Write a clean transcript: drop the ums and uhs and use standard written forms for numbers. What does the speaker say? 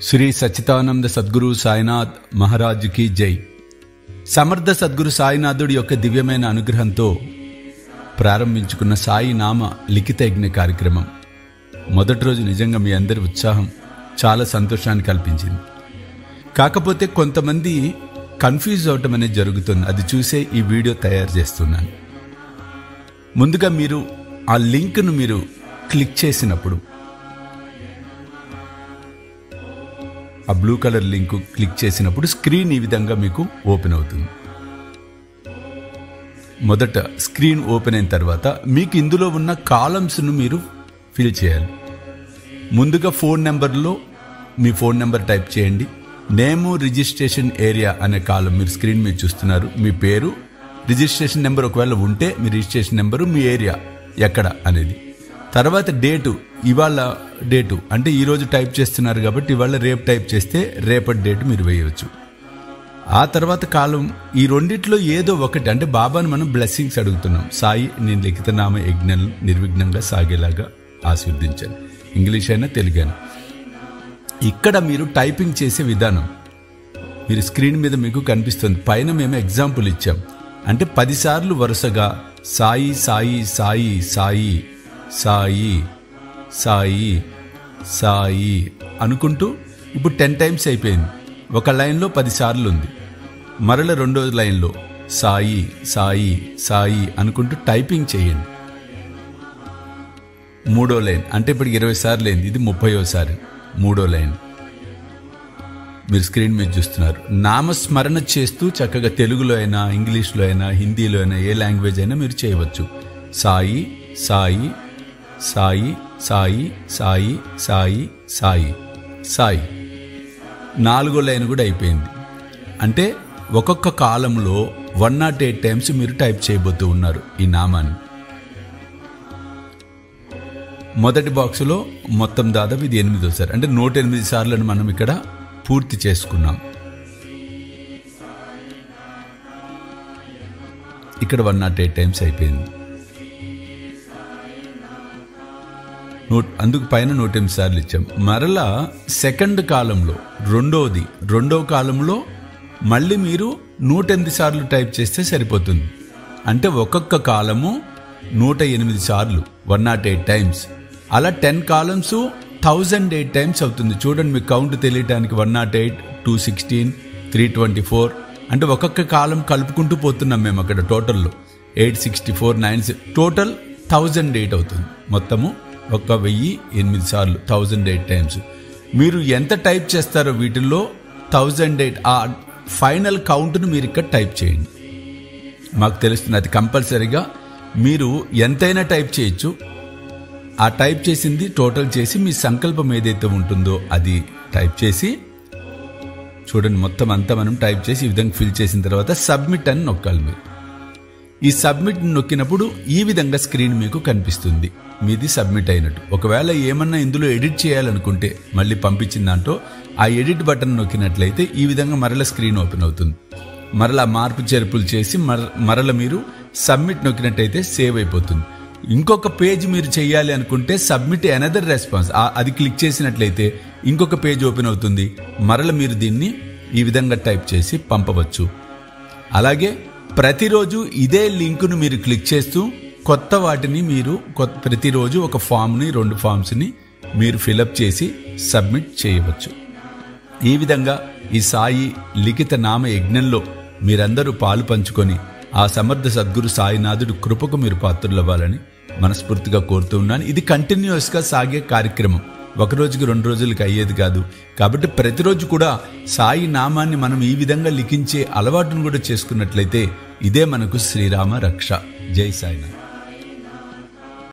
శ్రీ సచ్చిదానంద సద్గురు సాయినాథ్ మహారాజుకి జై. సమర్థ సద్గురు సాయినాథుడి యొక్క దివ్యమైన అనుగ్రహంతో ప్రారంభించుకున్న సాయి నామ లిఖిత యజ్ఞ కార్యక్రమం మొదటి రోజు నిజంగా మీ అందరి ఉత్సాహం చాలా సంతోషాన్ని కల్పించింది. కాకపోతే కొంతమంది కన్ఫ్యూజ్ అవటం అనేది జరుగుతుంది. అది చూసే ఈ వీడియో తయారు చేస్తున్నాను. ముందుగా మీరు ఆ లింక్ను మీరు క్లిక్ చేసినప్పుడు, ఆ బ్లూ కలర్ లింక్ క్లిక్ చేసినప్పుడు స్క్రీన్ ఈ విధంగా మీకు ఓపెన్ అవుతుంది. మొదట స్క్రీన్ ఓపెన్ అయిన తర్వాత మీకు ఇందులో ఉన్న కాలమ్స్ను మీరు ఫిల్ చేయాలి. ముందుగా ఫోన్ నెంబర్లో మీ ఫోన్ నెంబర్ టైప్ చేయండి. నేము రిజిస్ట్రేషన్ ఏరియా అనే కాలం మీరు స్క్రీన్ మీద చూస్తున్నారు. మీ పేరు, రిజిస్ట్రేషన్ నెంబర్ ఒకవేళ ఉంటే మీ రిజిస్ట్రేషన్ నెంబరు, మీ ఏరియా ఎక్కడ అనేది. తర్వాత డేటు, ఇవాళ డేటు అంటే ఈరోజు టైప్ చేస్తున్నారు కాబట్టి ఇవాళ రేపు టైప్ చేస్తే రేపటి డేటు మీరు వేయవచ్చు. ఆ తర్వాత కాలం ఈ రెండిట్లో ఏదో ఒకటి, అంటే బాబాను మనం బ్లెస్సింగ్స్ అడుగుతున్నాం. సాయి నేను లిఖితనామ యజ్ఞం నిర్విఘ్నంగా సాగేలాగా ఆశీర్వదించాను. ఇంగ్లీష్ అయినా తెలుగైనా. ఇక్కడ మీరు టైపింగ్ చేసే విధానం మీరు స్క్రీన్ మీద మీకు కనిపిస్తుంది. పైన మేము ఎగ్జాంపుల్ ఇచ్చాం. అంటే 10 సార్లు వరుసగా సాయి సాయి సాయి సాయి సాయి సాయి సాయి అనుకుంటూ ఇప్పుడు 10 టైమ్స్ అయిపోయింది. ఒక లైన్లో 10 సార్లు ఉంది. మరల రెండో లైన్లో సాయి సాయి సాయి అనుకుంటూ టైపింగ్ చేయండి. మూడో లైన్ అంటే ఇప్పుడు 20 సార్లు అయింది. ఇది 30వ మూడో లైన్ మీరు స్క్రీన్ మీద చూస్తున్నారు. నామస్మరణ చేస్తూ చక్కగా తెలుగులో అయినా, ఇంగ్లీష్లో అయినా, హిందీలో అయినా, ఏ లాంగ్వేజ్ అయినా మీరు చేయవచ్చు. సాయి సాయి సాయి సాయి సాయి సాయి సాయి సాయి. 4వ లైన్ కూడా అయిపోయింది. అంటే ఒక్కొక్క కాలంలో 108 టైమ్స్ మీరు టైప్ చేయబోతూ ఉన్నారు ఈ నామాన్ని. మొదటి బాక్సులో మొత్తం దాదాపు ఇది 8వ అంటే 108 సార్లను మనం ఇక్కడ పూర్తి చేసుకున్నాం. ఇక్కడ 108 టైమ్స్ అయిపోయింది. అందుకు పైన 108 సార్లు ఇచ్చాం. మరలా సెకండ్ కాలంలో రెండవ కాలంలో మళ్ళీ మీరు 108 సార్లు టైప్ చేస్తే సరిపోతుంది. అంటే ఒక్కొక్క కాలము 108 సార్లు, 108 టైమ్స్. అలా 10 కాలమ్స్ 1008 టైమ్స్ అవుతుంది. చూడండి, మీకు కౌంట్ తెలియటానికి 108, 216, 324 అంటే ఒక్కొక్క కాలం కలుపుకుంటూ పోతున్నాం మేము. అక్కడ టోటల్లో 864, 96 టోటల్ 1008 అవుతుంది. మొత్తము 1008 సార్లు 1008 టైమ్స్. మీరు ఎంత టైప్ చేస్తారో వీటిల్లో 1008 ఆ ఫైనల్ కౌంట్ను మీరు ఇక్కడ టైప్ చేయండి. మాకు తెలుస్తుంది అది కంపల్సరీగా మీరు ఎంతైనా టైప్ చేయొచ్చు. ఆ టైప్ చేసింది టోటల్ చేసి మీ సంకల్పం ఏదైతే ఉంటుందో అది టైప్ చేసి చూడండి. మొత్తం అంతా మనం టైప్ చేసి ఈ విధంగా ఫిల్ చేసిన తర్వాత సబ్మిట్ అని నొక్కాలి. మీరు ఈ సబ్మిట్ నొక్కినప్పుడు ఈ విధంగా స్క్రీన్ మీకు కనిపిస్తుంది. మీది సబ్మిట్ అయినట్టు. ఒకవేళ ఏమన్నా ఇందులో ఎడిట్ చేయాలనుకుంటే మళ్ళీ పంపించిన దాంట్లో ఆ ఎడిట్ బటన్ నొక్కినట్లయితే ఈ విధంగా మరల స్క్రీన్ ఓపెన్ అవుతుంది. మరలా మార్పు చేర్పులు చేసి మరల మీరు సబ్మిట్ నొక్కినట్టయితే సేవ్ అయిపోతుంది. ఇంకొక పేజ్ మీరు చేయాలి అనుకుంటే సబ్మిట్ అనదర్ రెస్పాన్స్ అది క్లిక్ చేసినట్లయితే ఇంకొక పేజ్ ఓపెన్ అవుతుంది. మరల మీరు దీన్ని ఈ విధంగా టైప్ చేసి పంపవచ్చు. అలాగే ప్రతిరోజు ఇదే లింకును మీరు క్లిక్ చేస్తూ కొత్త వాటిని మీరు ప్రతిరోజు ఒక ఫామ్ని, 2 ఫామ్స్ని మీరు ఫిలప్ చేసి సబ్మిట్ చేయవచ్చు. ఈ విధంగా ఈ సాయి లిఖిత నామ యజ్ఞంలో మీరందరూ పాలు పంచుకొని ఆ సమర్థ సద్గురు సాయినాథుడి కృపకు మీరు పాత్రులవ్వాలని మనస్ఫూర్తిగా కోరుతూ ఉన్నాను. ఇది కంటిన్యూస్గా సాగే కార్యక్రమం. ఒక రోజుకి 2 రోజులకి అయ్యేది కాదు. కాబట్టి ప్రతిరోజు కూడా సాయి నామాన్ని మనం ఈ విధంగా లిఖించే అలవాటును కూడా చేసుకున్నట్లయితే ఇదే మనకు శ్రీరామ రక్ష. జై సాయినాథ్.